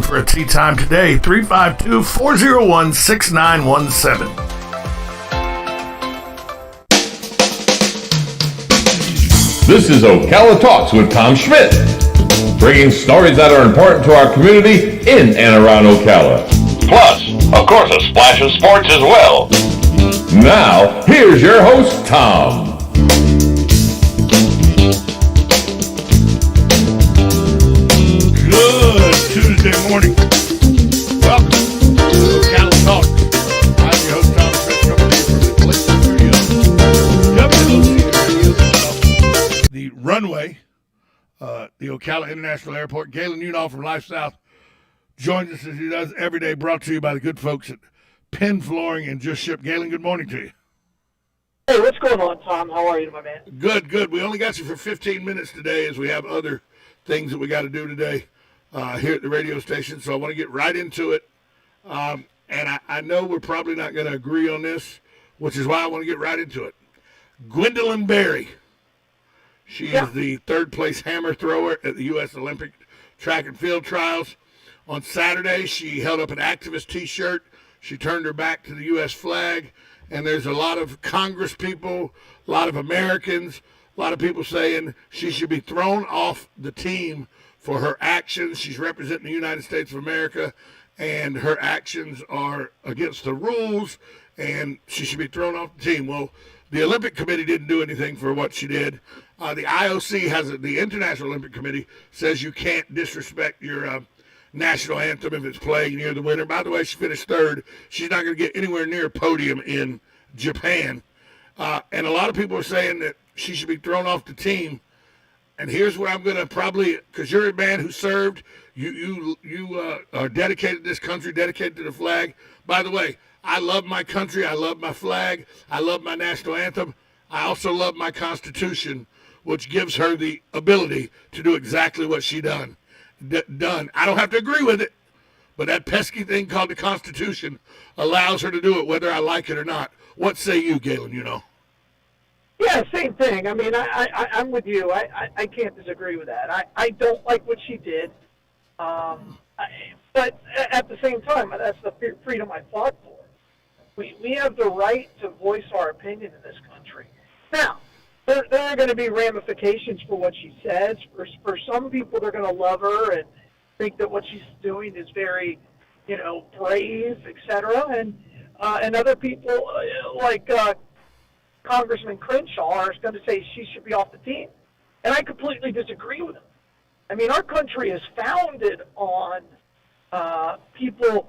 for a tea time today. 352-401-6917. This is Ocala Talks with Tom Schmidt, bringing stories that are important to our community in and around Ocala. Plus, of course, a splash of sports as well. Now, here's your host, Tom. Good Tuesday morning. Welcome to Ocala Talks. I'm your host, Tom Schmidt, coming to you from the Place Studio. WOCA Radio, the runway, the Ocala International Airport. Galen Unall from Life South joins us as he does every day, brought to you by the good folks at Penn Flooring and Just Ship. Galen, good morning to you. Hey, what's going on, Tom? How are you, my man? Good, good. We only got you for 15 minutes today as we have other things that we got to do today here at the radio station, so I want to get right into it. And I know we're probably not going to agree on this, which is why I want to get right into it. Gwendolyn Berry. She is the third-place hammer thrower at the U.S. Olympic Track and Field Trials. On Saturday, she held up an activist T-shirt. She turned her back to the U.S. flag, and there's a lot of Congress people, a lot of Americans, a lot of people saying she should be thrown off the team for her actions. She's representing the United States of America, and her actions are against the rules, and she should be thrown off the team. Well, the Olympic Committee didn't do anything for what she did. The IOC the International Olympic Committee says you can't disrespect your national anthem if it's playing near the winner. By the way, she finished third. She's not going to get anywhere near a podium in Japan. And a lot of people are saying that she should be thrown off the team. And here's where I'm going to probably, because you're a man who served, you are dedicated to this country, dedicated to the flag. By the way, I love my country. I love my flag. I love my national anthem. I also love my Constitution, which gives her the ability to do exactly what she done. I don't have to agree with it, but that pesky thing called the Constitution allows her to do it whether I like it or not. What say you, Galen, you know? Yeah, same thing. I mean, I'm with you. I can't disagree with that. I don't like what she did, but at the same time, that's the freedom I fought for. We have the right to voice our opinion in this country. Now, there are going to be ramifications for what she says. For some people, they're going to love her and think that what she's doing is very, brave, etc. And other people, like Congressman Crenshaw, are going to say she should be off the team. And I completely disagree with him. I mean, our country is founded on people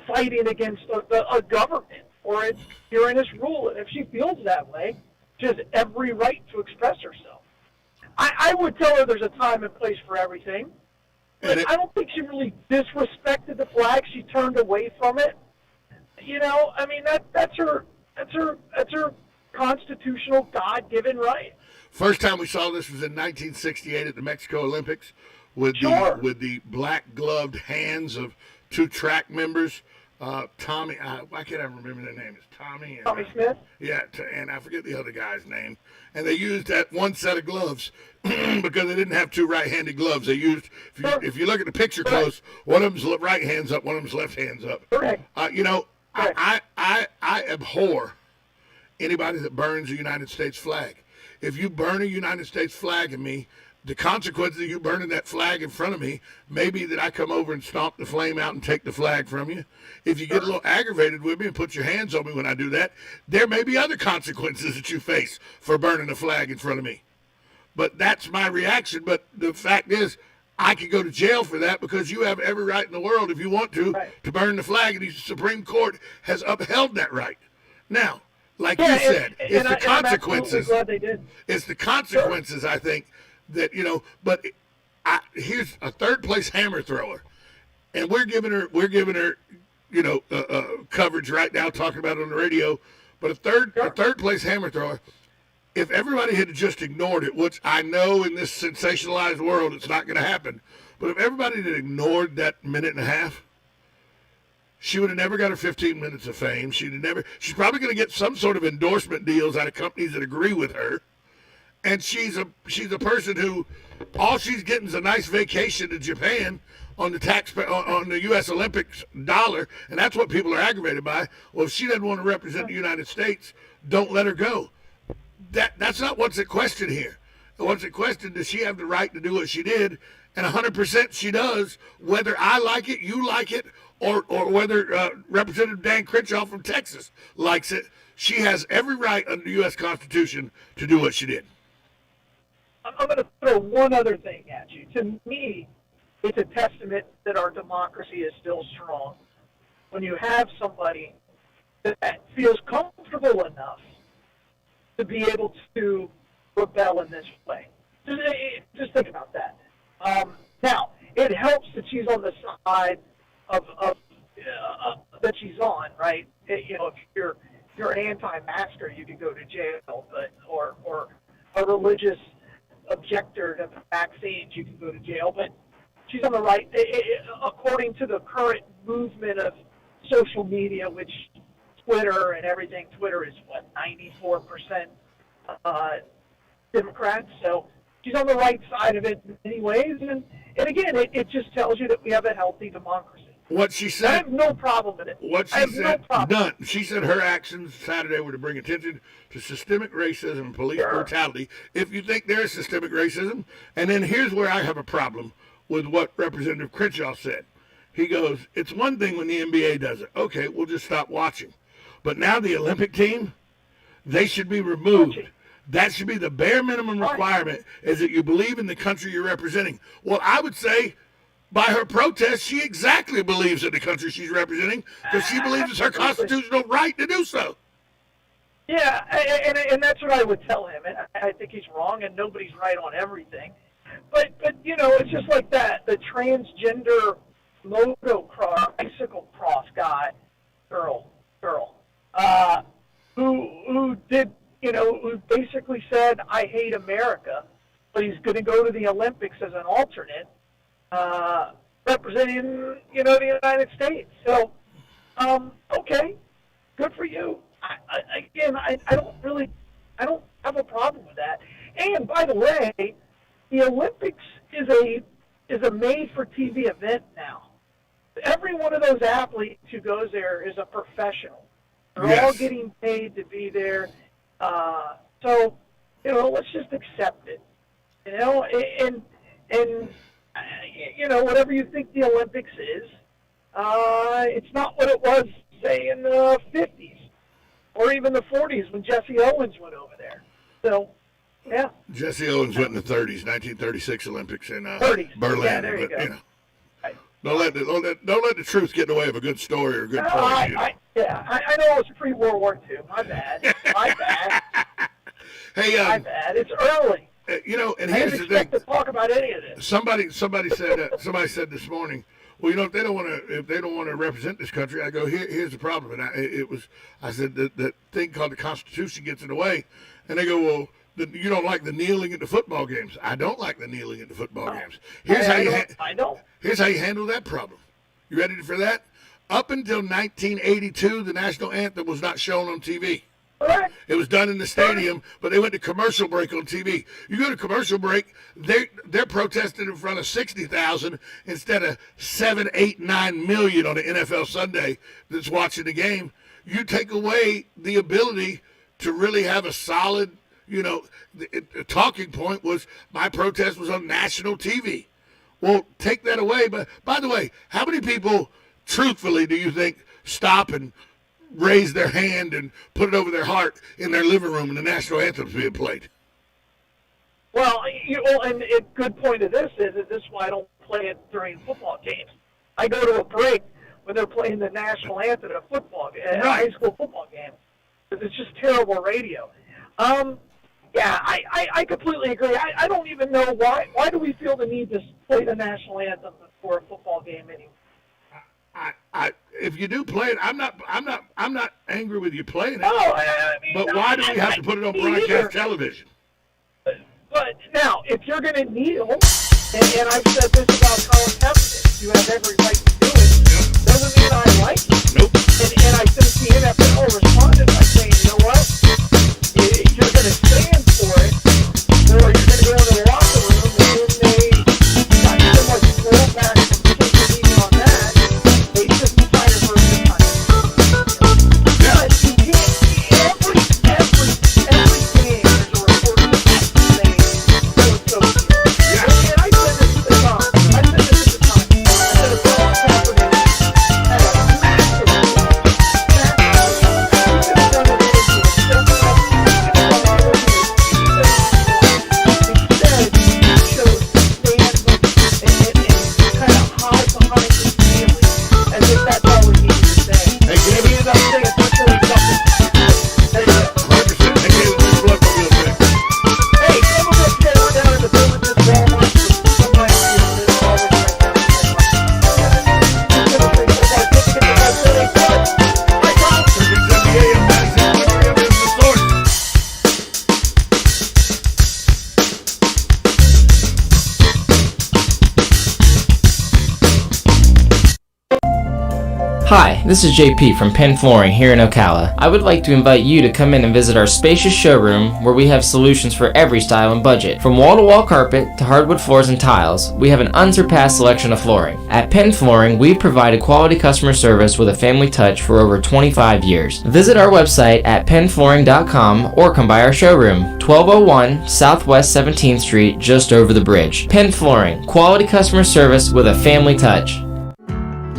fighting against a government or its tyrannous rule. And if she feels that way, she has every right to express herself. I would tell her there's a time and place for everything. But I don't think she really disrespected the flag. She turned away from it. I mean, that's her constitutional God-given right. First time we saw this was in 1968 at the Mexico Olympics with the black-gloved hands of two track members. Tommy, why can't I remember their name? It's Tommy and Tommy Smith? Yeah, and I forget the other guy's name. And they used that one set of gloves because they didn't have two right-handed gloves. They used, if you look at the picture close, one of them's right hands up, one of them's left hands up. Correct. I abhor anybody that burns a United States flag. If you burn a United States flag at me, the consequences of you burning that flag in front of me may be that I come over and stomp the flame out and take the flag from you. If you get a little aggravated with me and put your hands on me when I do that, there may be other consequences that you face for burning the flag in front of me. But that's my reaction. But the fact is, I could go to jail for that because you have every right in the world, if you want to burn the flag, and the Supreme Court has upheld that right. Now, like you said, it's the consequences. I'm absolutely glad they did. It's the consequences, I think, that, but here's a third-place hammer thrower, and we're giving her coverage right now, talking about it on the radio. But a third-place hammer thrower, if everybody had just ignored it, which I know in this sensationalized world it's not going to happen, but if everybody had ignored that minute and a half, she would have never got her 15 minutes of fame. She's probably going to get some sort of endorsement deals out of companies that agree with her. And she's a person who all she's getting is a nice vacation to Japan on the taxpayer on the U.S. Olympics dollar, and that's what people are aggravated by. Well, if she doesn't want to represent the United States, don't let her go. That's not what's at question here. What's at question, does she have the right to do what she did? And 100% she does, whether I like it, you like it, or whether Representative Dan Crenshaw from Texas likes it. She has every right under the U.S. Constitution to do what she did. I'm going to throw one other thing at you. To me, it's a testament that our democracy is still strong when you have somebody that feels comfortable enough to be able to rebel in this way. Just think about that. Now, it helps that she's on the side of that she's on, right? If you're an anti-masker, you could go to jail, or a religious objector to vaccines, you can go to jail. But she's on the right, according to the current movement of social media, which Twitter and everything. Twitter is 94% Democrats, so she's on the right side of it in many ways. And again, it just tells you that we have a healthy democracy. What she said, I have no problem with it. What she said, none. She said her actions Saturday were to bring attention to systemic racism and police brutality. If you think there is systemic racism, and then here's where I have a problem with what Representative Crenshaw said. He goes, it's one thing when the NBA does it. Okay, we'll just stop watching. But now the Olympic team, they should be removed. That should be the bare minimum requirement, is that you believe in the country you're representing. Well, I would say, by her protest, she exactly believes in the country she's representing, because she believes it's her constitutional right to do so. Yeah, and that's what I would tell him. And I think he's wrong, and nobody's right on everything. But it's just like that. The transgender bicycle cross guy, girl, who did, who basically said, I hate America, but he's going to go to the Olympics as an alternate, representing, the United States. So, okay, good for you. I don't have a problem with that. And by the way, the Olympics is a made-for-TV event now. Every one of those athletes who goes there is a professional. They're all getting paid to be there. So, let's just accept it. And whatever you think the Olympics is, it's not what it was, say, in the 50s or even the 40s when Jesse Owens went over there. So, yeah. Jesse Owens went in the 30s, 1936 Olympics in 30s. Berlin. Yeah, there you go. Right. Don't let the truth get in the way of a good story or a good point. I know it was pre-World War II. My bad. Hey, my bad. It's early. And here's the thing. To talk about any of this. Somebody said this morning, well, if they don't want to represent this country, I go, here's the problem. And I said that thing called the Constitution gets in the way, and they go, well, you don't like the kneeling at the football games. I don't like the kneeling at the football games. Here's how you handle that problem. You ready for that? Up until 1982, the national anthem was not shown on TV. Correct. It was done in the stadium, but they went to commercial break on TV. You go to commercial break, they're protesting in front of 60,000 instead of 7, 8, 9 million on the NFL Sunday that's watching the game. You take away the ability to really have a solid, the talking point was my protest was on national TV. Well, take that away. But by the way, how many people, truthfully, do you think stop and raise their hand and put it over their heart in their living room and the national anthem's being played? Well, and a good point of this is that this is why I don't play it during football games. I go to a break when they're playing the national anthem at a football game, a high school football game, because it's just terrible radio. Yeah, I completely agree. I don't even know why. Why do we feel the need to play the national anthem before a football game anyway? If you do play it, I'm not angry with you playing it. No, I mean, but why do we have to put it on broadcast television? But now, if you're going to kneel, and I've said this about Colin Kaepernick, you have every right to do it. Yep. Doesn't mean I like it. Nope. And I think the NFL responded by saying, you know what? You're going to stand for it, or you're going to go into the locker room, and then they got so much blowback from Hi, this is JP from Penn Flooring here in Ocala. I would like to invite you to come in and visit our spacious showroom where we have solutions for every style and budget. From wall-to-wall carpet to hardwood floors and tiles, we have an unsurpassed selection of flooring. At Penn Flooring, we've provided quality customer service with a family touch for over 25 years. Visit our website at pennflooring.com or come by our showroom, 1201 Southwest 17th Street, just over the bridge. Penn Flooring, quality customer service with a family touch.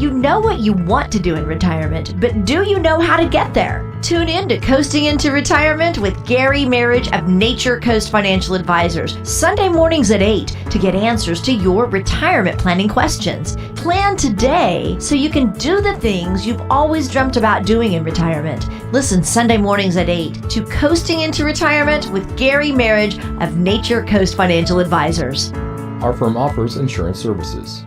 You know what you want to do in retirement, but do you know how to get there? Tune in to Coasting into Retirement with Gary Marriage of Nature Coast Financial Advisors, Sunday mornings at 8 to get answers to your retirement planning questions. Plan today so you can do the things you've always dreamt about doing in retirement. Listen Sunday mornings at 8 to Coasting into Retirement with Gary Marriage of Nature Coast Financial Advisors. Our firm offers insurance services.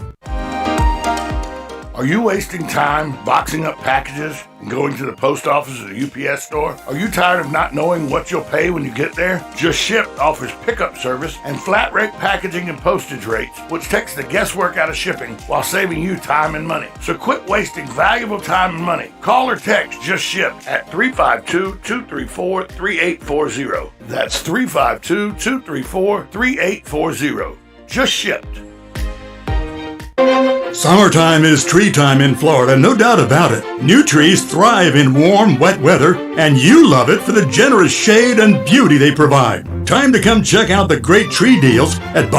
Are you wasting time boxing up packages and going to the post office or the UPS store? Are you tired of not knowing what you'll pay when you get there? Just Ship offers pickup service and flat rate packaging and postage rates, which takes the guesswork out of shipping while saving you time and money. So quit wasting valuable time and money. Call or text Just Ship at 352-234-3840. That's 352-234-3840. Just Shipped. Summertime is tree time in Florida, no doubt about it. New trees thrive in warm, wet weather, and you love it for the generous shade and beauty they provide. Time to come check out the great tree deals at